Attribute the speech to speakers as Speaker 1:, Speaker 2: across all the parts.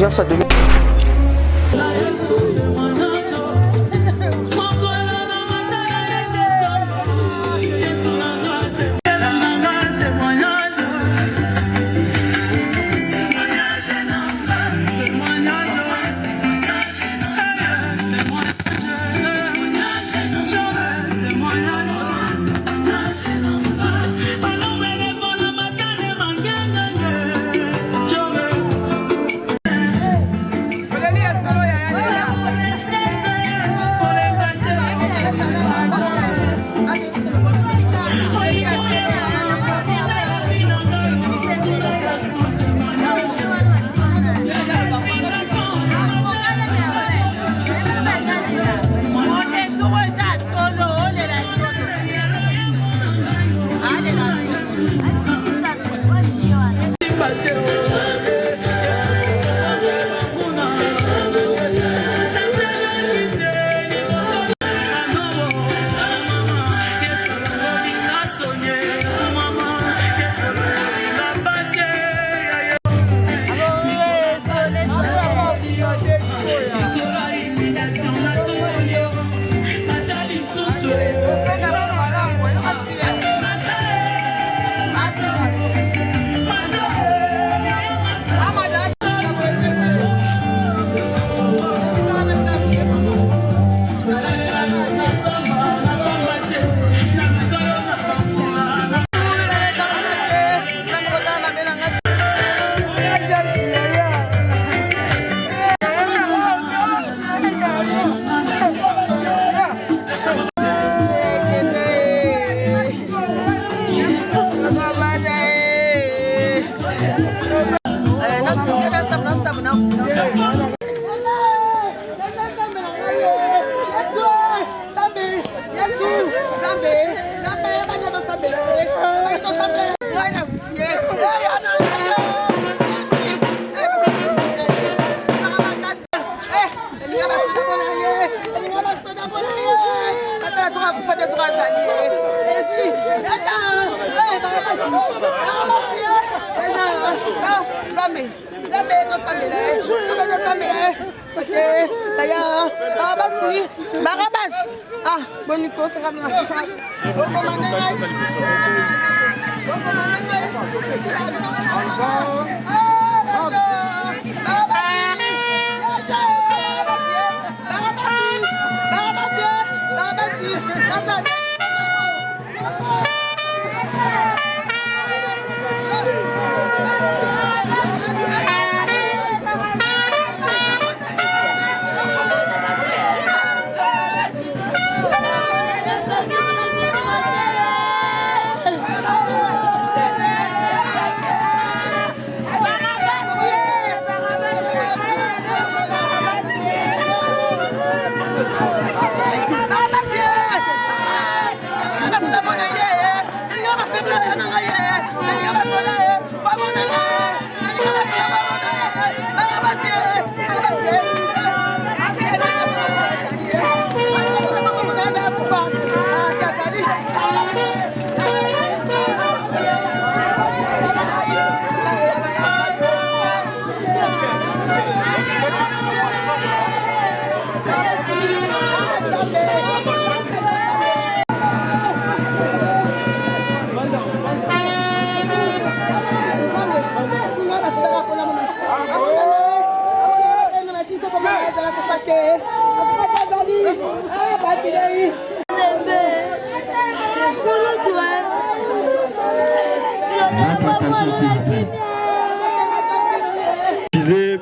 Speaker 1: l'audience a donné.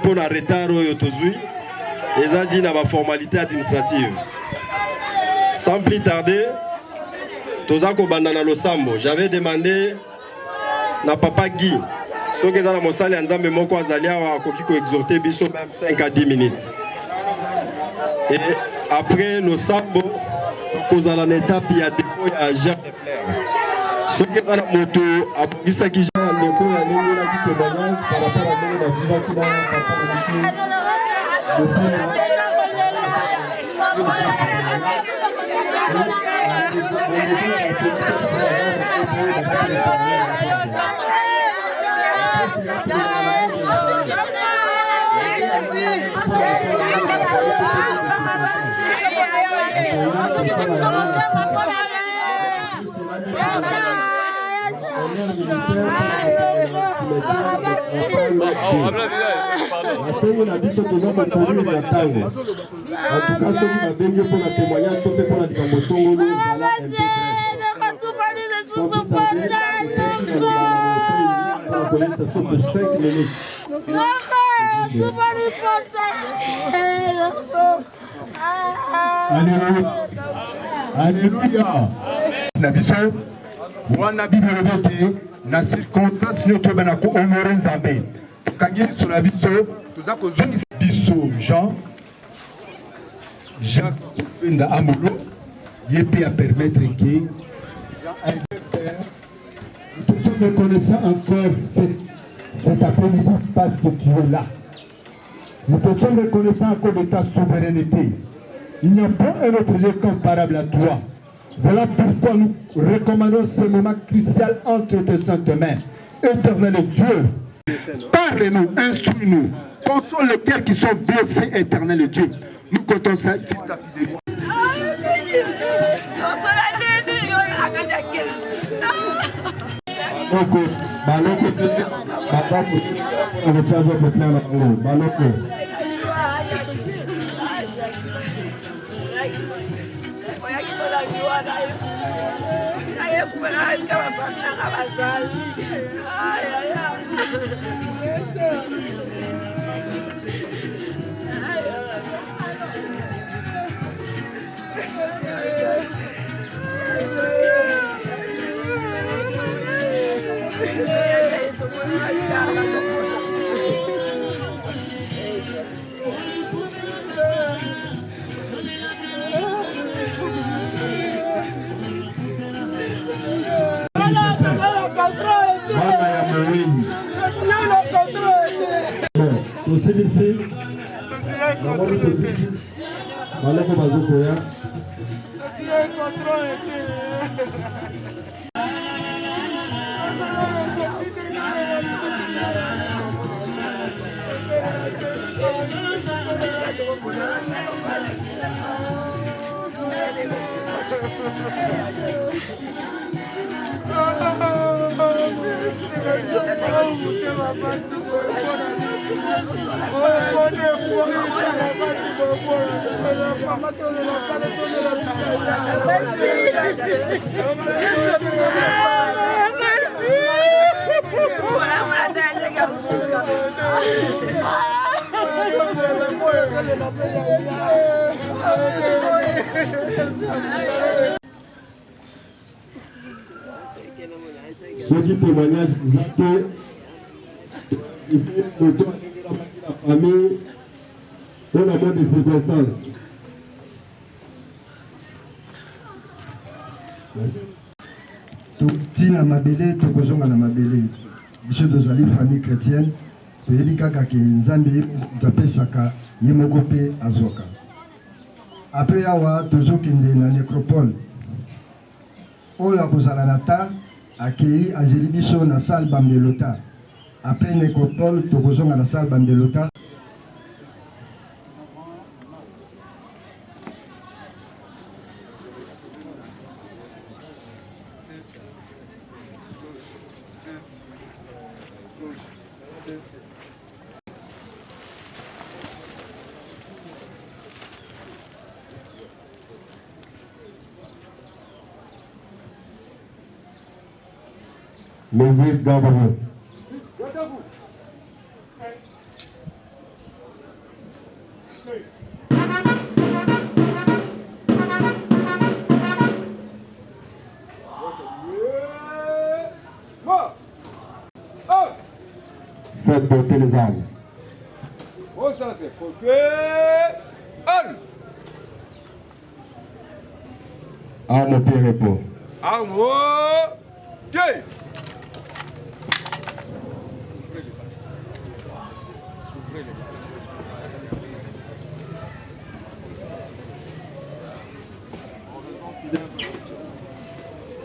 Speaker 2: Pour la retard les a dit la formalité administrative. Sans plus tarder, Tozako Bandana Losambo, j'avais demandé na papa Guy, ce que dans la mosale Nzambe moko azalia wa kokiko exhorter biso même 5 à 10 minutes. Et après Losambo, kozala na étape ya dépôt ya Jean de Fleur. Ce que dans la moto abongisa ki Jean ndeko ya nini na kito bana par rapport à la viva qui na papa na biso Asengo na biso toza kokoli na ntango. En tout cas, soki babengi mpo na témoignage to mpe mpo na likambo songolo ezala koyebisa biso pour 5 minutes.
Speaker 1: Alléluia. Na biso wana Bible lobote na circonstance nyonso bana ko honore Nzambe. Kangi sur la biso toza ko zongisa biso Jacques Penda Amolo yepe à permettre que nous sommes reconnaissants encore cet après-midi parce que tu es là. Nous te sommes reconnaissants encore de ta souveraineté. Il n'y a pas un autre Dieu comparable à toi. Voilà pourquoi nous recommandons ce moment crucial entre tes saintes mains. Éternel Dieu, parle-nous, instruis-nous, console les cœurs qui sont blessés, éternel Dieu. Nous comptons ça sur ta fidélité.
Speaker 2: Tosilisi, namoni tosilisi, maloko bazokoya.
Speaker 3: Ceux qui témoignent, il faut la famille pour la mode des circonstances.
Speaker 1: Tina mabele tokozonga na mabele biso tozali famille chrétienne toyebi kaka ke Nzambe tapesaka ye moko mpe azwaka. Après awa tozokende na nécropole oyo akozala na ta akei azeli biso na salle bamdelota. Après nécropole tokozonga na salle bamdelota.
Speaker 3: Mesir Gabon. Faites porter les armes. Armes au pied repos.
Speaker 4: Armes au pied.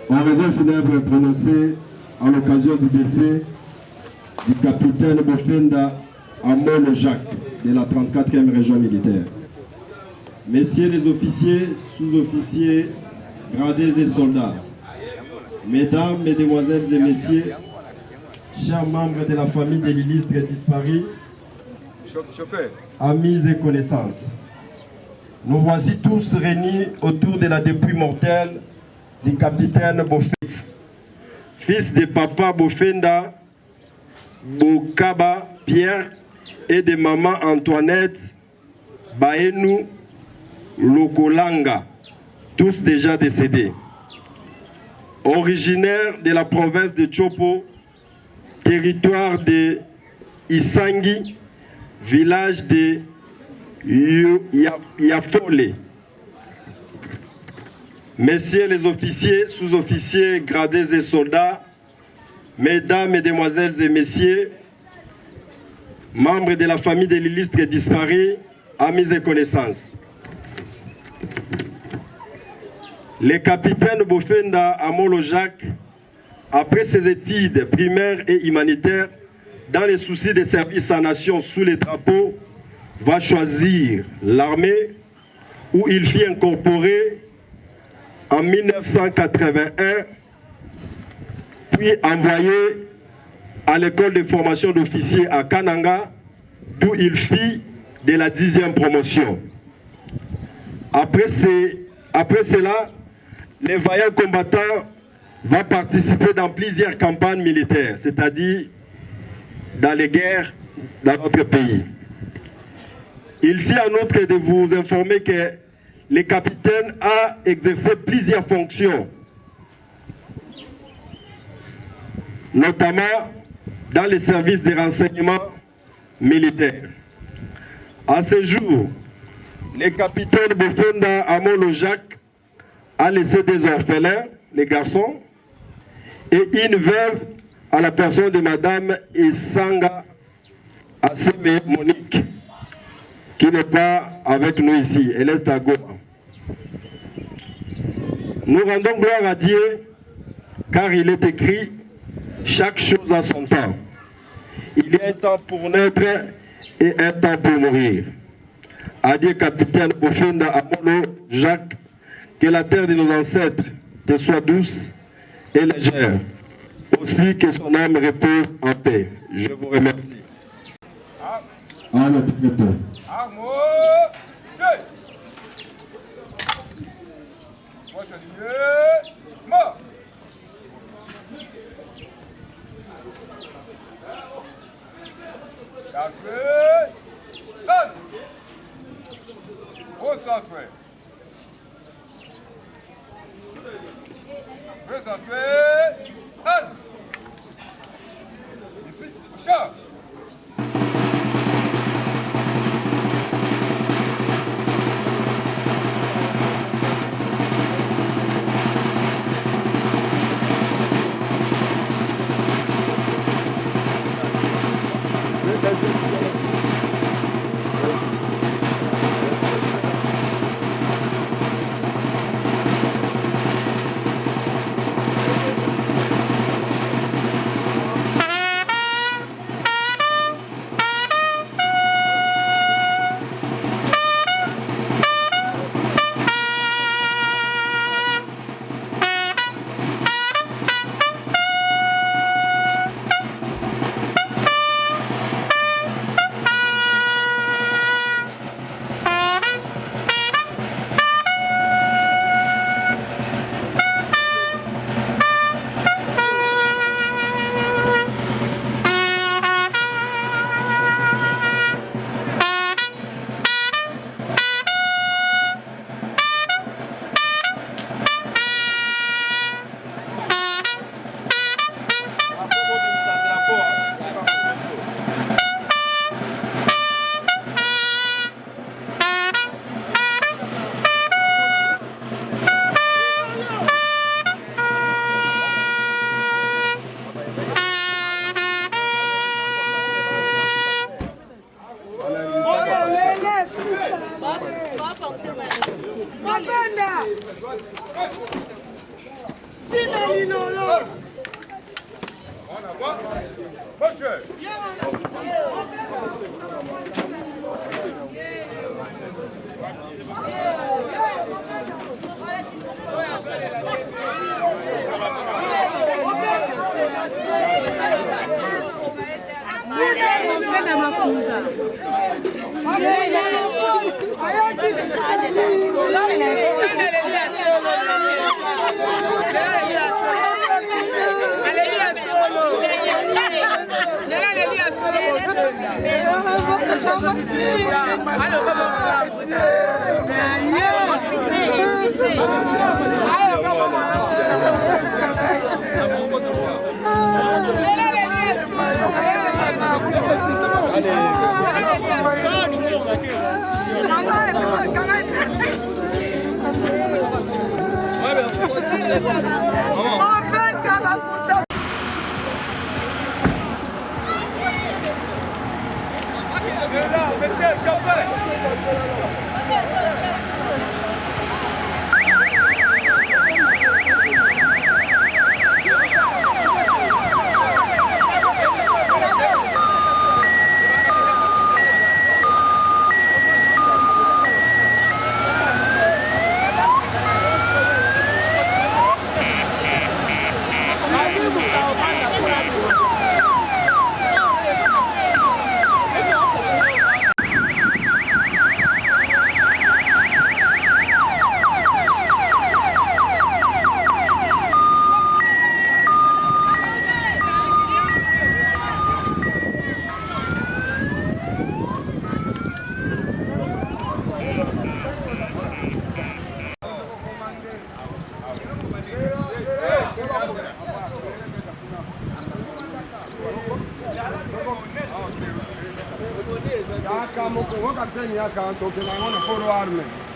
Speaker 3: En raison funèbre prononcée en l'occasion du décès du capitaine Bofenda Amolo Jacques de la 34e région militaire. messieurs les officiers, sous-officiers, gradés et soldats, mesdames, mesdemoiselles et messieurs, chers membres de la famille de l'illustre disparu, amis et connaissances, nous voici tous réunis autour de la dépouille mortelle du capitaine Bofet, fils de papa Bofenda, Bokaba Pierre et de maman Antoinette Baenou Lokolanga, tous déjà décédés. Originaire de la province de Chopo, territoire de Isangi, village de Yafole. Messieurs les officiers, sous-officiers, gradés et soldats, mesdames, mesdemoiselles et messieurs, membres de la famille de l'illustre disparu, amis et connaissances. Le capitaine Bofenda Amolo Jacques, après ses études primaires et humanitaires, dans les soucis de service à nation sous les drapeaux, va choisir l'armée où il fut incorporé en 1981, puis envoyé à l'école de formation d'officiers à Kananga, d'où il fit de la 10e promotion. Après cela, les vaillants combattants vont participer dans plusieurs campagnes militaires, c'est-à-dire dans les guerres dans notre pays. Il s'y en outre de vous informer que le capitaine a exercé plusieurs fonctions, notamment dans les services de renseignement militaire. À ce jour, le capitaine Bofenda Amolo Jacques a laissé des orphelins, les garçons, et une veuve à la personne de Madame Essanga Asseme Monique, qui n'est pas avec nous ici, elle est à Goma. Nous rendons gloire à Dieu, car il est écrit, chaque chose a son temps. Il y a un temps pour naître et un temps pour mourir. Adieu capitaine Bofenda Amolo Jacques, que la terre de nos ancêtres te soit douce et légère. Aussi que son âme repose en paix. Je vous remercie.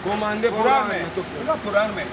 Speaker 4: Comandé pour armée. Pour armée.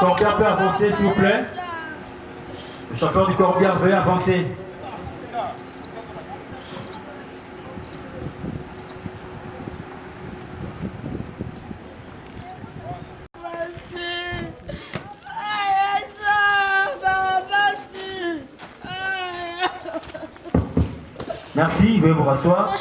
Speaker 5: Le corbière peut avancer, s'il vous plaît. Le chauffeur du corbière veut avancer. Merci, veuillez vous rasseoir.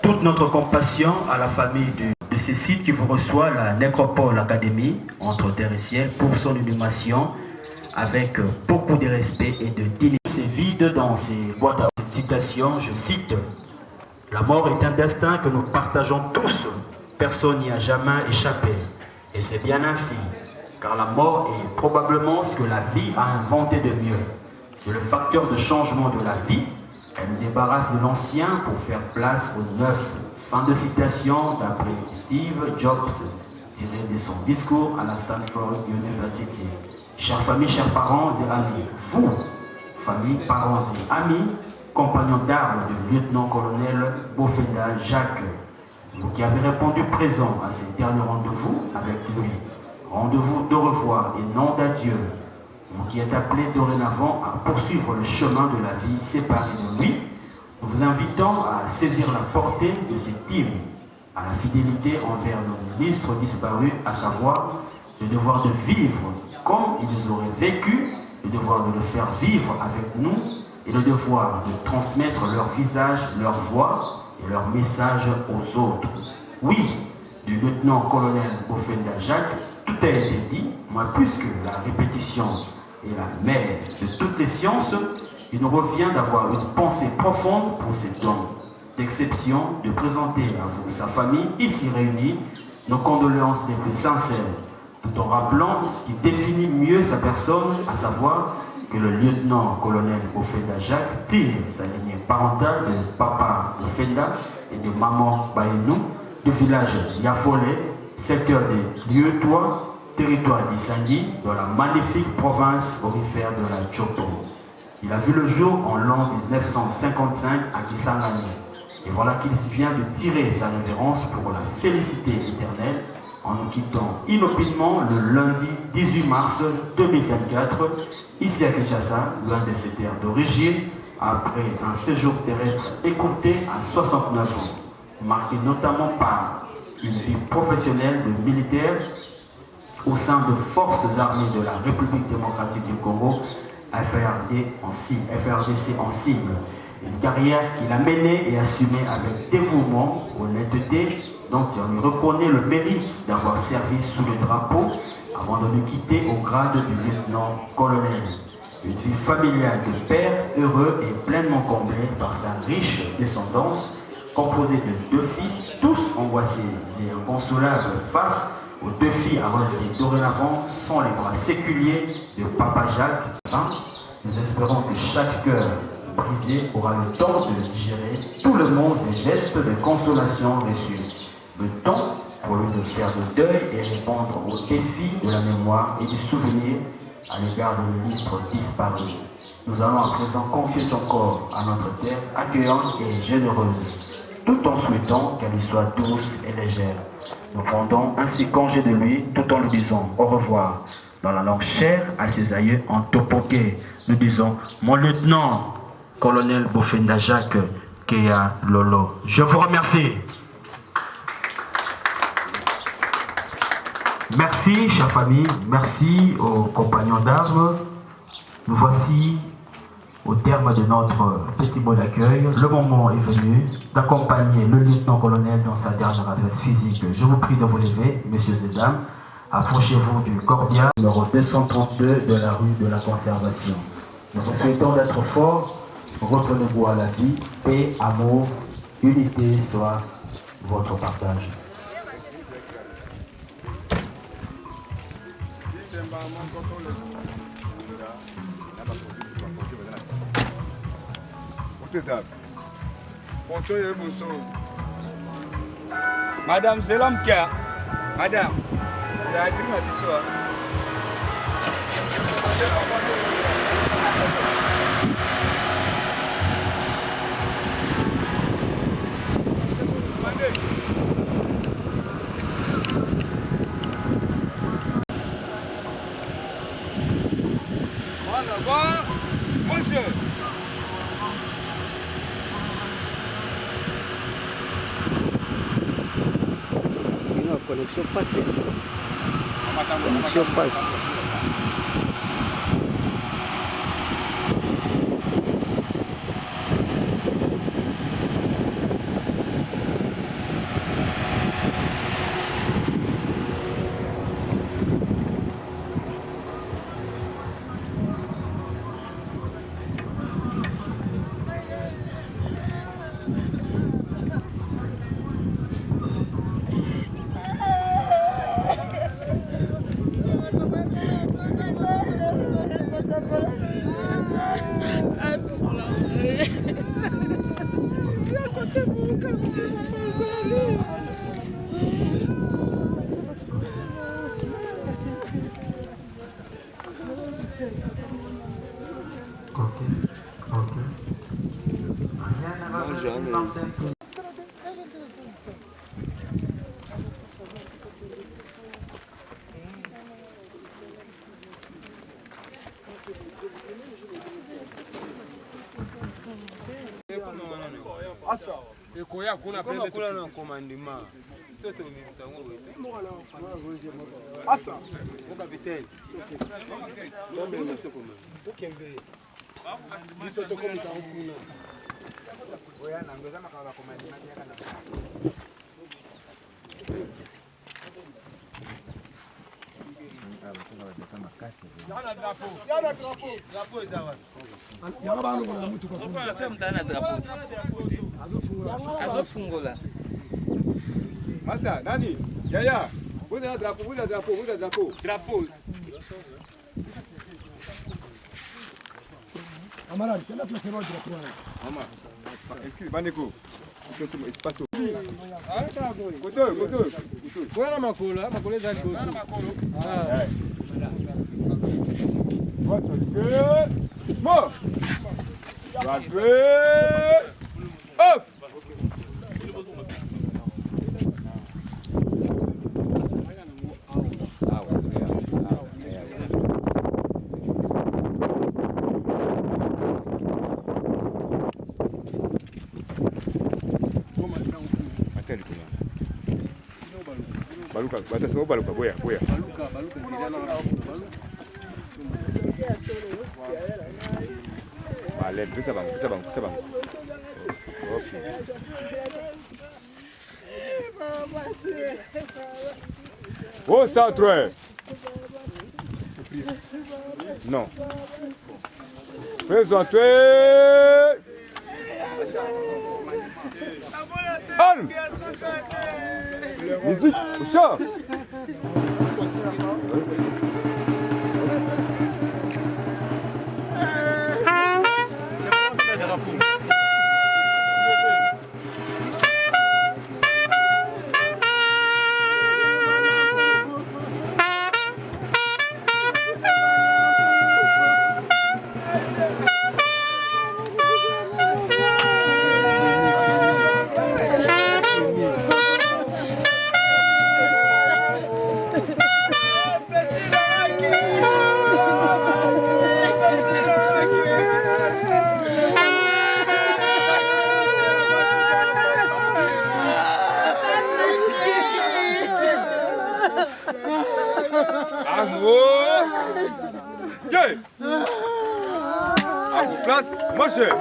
Speaker 5: Toute notre compassion à la famille de ces sites qui vous reçoit, la Nécropole Académie, entre terre et ciel, pour son inhumation, avec beaucoup de respect et de dignité. C'est vide dans ces boîtes à cette citation, je cite, « La mort est un destin que nous partageons tous, personne n'y a jamais échappé. Et c'est bien ainsi, car la mort est probablement ce que la vie a inventé de mieux. C'est le facteur de changement de la vie. Elle nous débarrasse de l'ancien pour faire place au neuf. » Fin de citation d'après Steve Jobs, tiré de son discours à la Stanford University. Chères familles, chers parents et amis, vous, familles, parents et amis, compagnons d'armes du lieutenant-colonel Bofeda Jacques, vous qui avez répondu présent à ce dernier rendez-vous avec lui, rendez-vous de revoir et non d'adieu, vous qui êtes appelés dorénavant à poursuivre le chemin de la vie séparée de lui, nous vous invitons à saisir la portée de cet hymne, à la fidélité envers nos ministres disparus, à savoir le devoir de vivre comme ils auraient vécu, le devoir de le faire vivre avec nous et le devoir de transmettre leur visage, leur voix et leur message aux autres. Oui, du lieutenant-colonel Bofenda Jacques, tout a été dit, mais puisque la répétition est la mère de toutes les sciences, il nous revient d'avoir une pensée profonde pour cet homme d'exception, de présenter à vous, sa famille, ici réunie, nos condoléances les plus sincères, tout en rappelant ce qui définit mieux sa personne, à savoir que le lieutenant-colonel Bofenda Jacques tire sa lignée parentale de papa Bofenda et de maman Baïnou, du village Yafolé, secteur des Lieutois, territoire d'Issandi, dans la magnifique province aurifère de la Chopo. Il a vu le jour en l'an 1955 à Kisangani. Et voilà qu'il vient de tirer sa révérence pour la félicité éternelle en nous quittant inopinément le lundi 18 mars 2024, ici à Kinshasa, loin de ses terres d'origine, après un séjour terrestre écourté à 69 ans, marqué notamment par une vie professionnelle de militaire au sein de forces armées de la République démocratique du Congo, FRDC en cible. Une carrière qu'il a menée et assumée avec dévouement, honnêteté, dont on lui reconnaît le mérite d'avoir servi sous le drapeau avant de nous quitter au grade du lieutenant-colonel. Une vie familiale de père heureux et pleinement comblée par sa riche descendance, composée de 2 fils, tous angoissés et inconsolables face aux 2 filles à relever dorénavant sans les bras séculiers de Papa Jacques. Enfin, nous espérons que chaque cœur brisé aura le temps de digérer tout le monde des gestes de consolation reçus. Le temps pour lui de faire le deuil et répondre aux défis de la mémoire et du souvenir à l'égard de l'illustre disparu. Nous allons à présent confier son corps à notre terre accueillante et généreuse, tout en souhaitant qu'elle lui soit douce et légère. Nous prendons ainsi congé de lui tout en lui disant au revoir dans la langue chère à ses aïeux en topoké. Nous disons mon lieutenant colonel Bofenda Jacques Keya Lolo. Je vous remercie. Merci, chère famille. Merci aux compagnons d'armes. Nous voici au terme de notre petit mot d'accueil. Le moment est venu d'accompagner le lieutenant-colonel dans sa dernière adresse physique. Je vous prie de vous lever, messieurs et dames. Approchez-vous du corbillard numéro 232 de la rue de la Conservation. Nous vous souhaitons d'être forts. Reprenez-vous à la vie. Paix, amour, unité soit votre partage.
Speaker 4: Madame, c'est l'homme qui a. Madame, c'est la grille du soir. Au revoir, monsieur.
Speaker 6: Une connexion passée. Connexion passe.
Speaker 4: Ekoya kuna pembe kula na commandement. Asa, mon capitaine. Oya na ngoza makaba commandement yaka na. Masa, nani? Jaya. Buda drapeau. Drapeau.
Speaker 1: Amaral, quelle est la place de drapeau?
Speaker 4: Maman.
Speaker 7: Excuse, Baneko. Espaço.
Speaker 4: Koto. Bwana makolo za koso. Ah. Votre gueule. Bon. Drapeau. Off.
Speaker 7: Baluka, batasema baluka, boya.
Speaker 4: Baluka.
Speaker 7: Allez, pesa bango. Ok. Au centre. Non. Présentez. Anne. Musique, au chat.
Speaker 4: À vos places, marchez.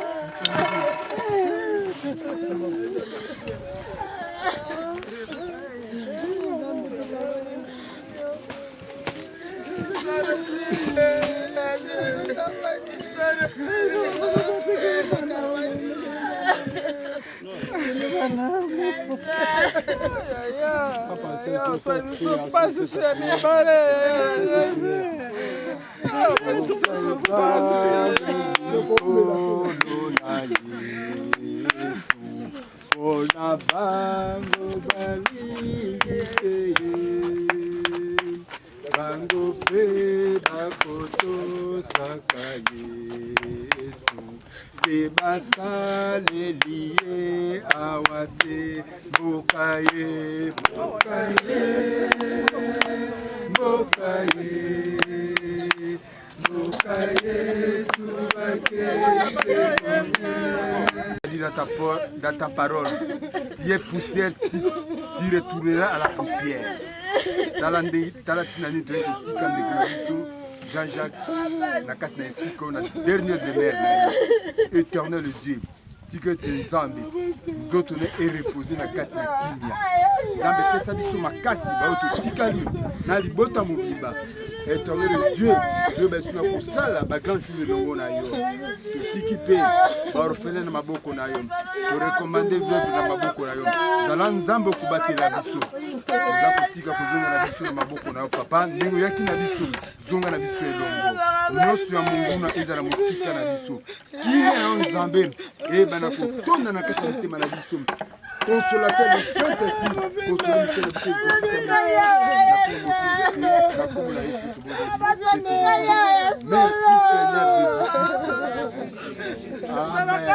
Speaker 1: Bango fe bakoto saka Yesu Fe basale liye awase Bokaye dans ta parole, tu es poussière, tu retourneras à la poussière. Jean-Jacques, dernier demeure, éternel Dieu, tu que tu es Zambé, nous autres et reposer dans la kimia. Zambé, que ça dit sur ma casse, tikali, na libota mobiba. Éternel Dieu, Dieu besuna kusala bagan jour longo na yo. Tiki pe ba orphelin na maboko na yo. To recommander veuve na maboko na yo. Zala nzambe kubatela biso. Za kusika kuzonga na biso na maboko na yo papa, ndingo yaki na biso, zonga na biso elongo. Nyonso ya Mungu na ezala musika na biso. Kile ya nzambe e bana ko tonda na kati motema na biso. Consolateur du Saint-Esprit, consolateur du Saint-Esprit. Merci Seigneur Jésus. Amen.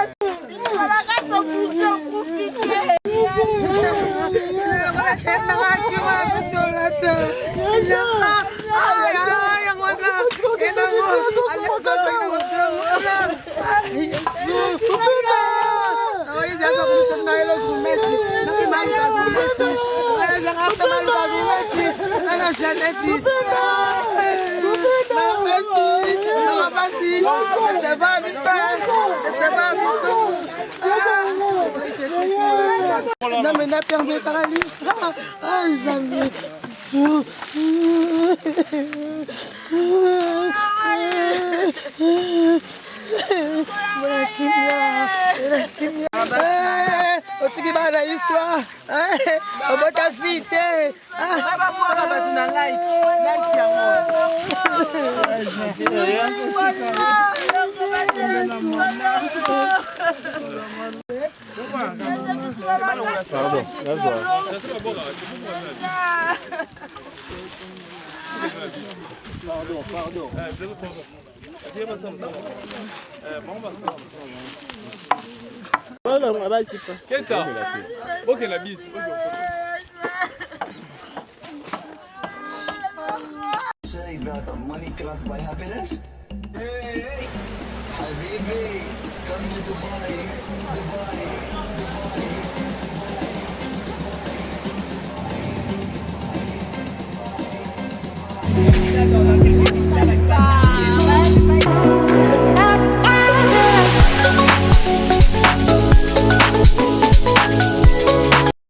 Speaker 8: Non mais n'a permis par la liste. Ah, histoire. On va t'affiter.
Speaker 4: Pardon. Kenta. Ok, la bise.
Speaker 9: Say that money cannot buy happiness? Hey, Habibi, come to Dubai, Dubai, Dubai.